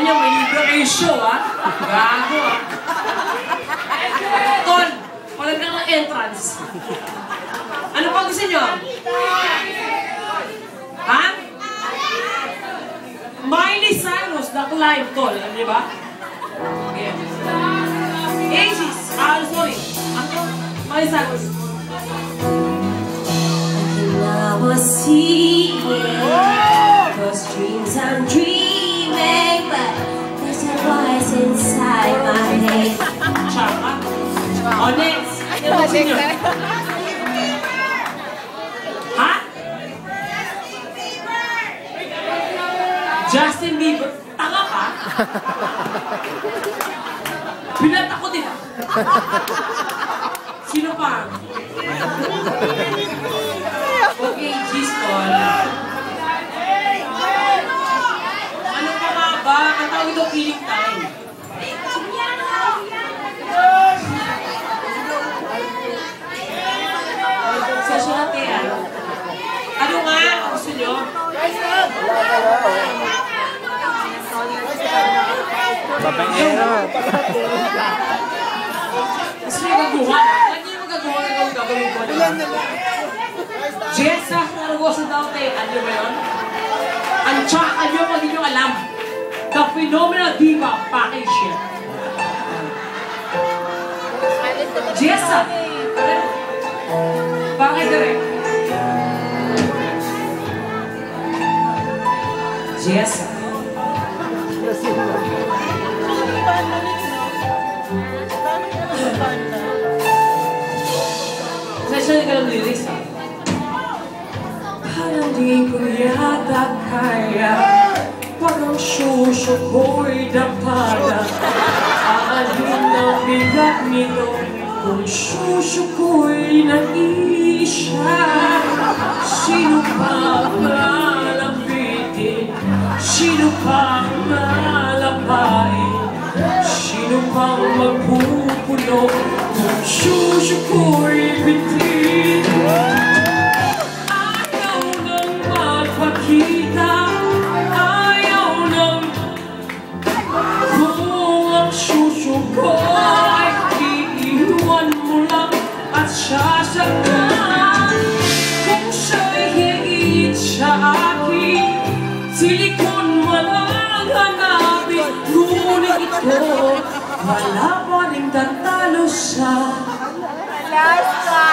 niya, may libro kayo show, ha? Gago, ha? Tol, palagyan ng entrance. Ano pa gusto niyo? Ha? Miley Cyrus, the live, Tol. Ano, di ba? Okay. Ages. Sorry. Ano? Miley Cyrus. Now I see it, 'cause dreams I'm dreaming, but there's a voice inside my head. Chaka. O, next. Ano gusto niyo? Ha? Justin Bieber. Tanga ka? Pinata ko din. Sino pa? Okay, G-Stall. Ano pa nga ba? Ang tawag ito, killing time. Session natin, ano? Ano nga? Gusto nyo? Papangero. Gusto nyo gagawa? Ano yung magagawa na gagawin ko? Jessa, narugosan daw tayo. Ano ba yun? Ang tsaka nyo pag inyo alam. The Phenomenal Diva Package yan. Jessa! Bakit direct? Jessa. Session ka ng lyrics, ha? Parang di ko yata kaya, pag ang suso ko'y dapada. Aalin ang bigat nito, kung suso ko'y nag-iisa. Sino pa malapitin? Sino pa malapain? Sino pang magpupuno kung suso ko'y bitin? Ayaw nang magpakita, ayaw nang kung ang suso ko ay iiwan mo lang at sasaktan. Kung siya'y higit sa akin, silikon man ang hanapin, ngunit ito wala pa rin tatalo sa Alaska.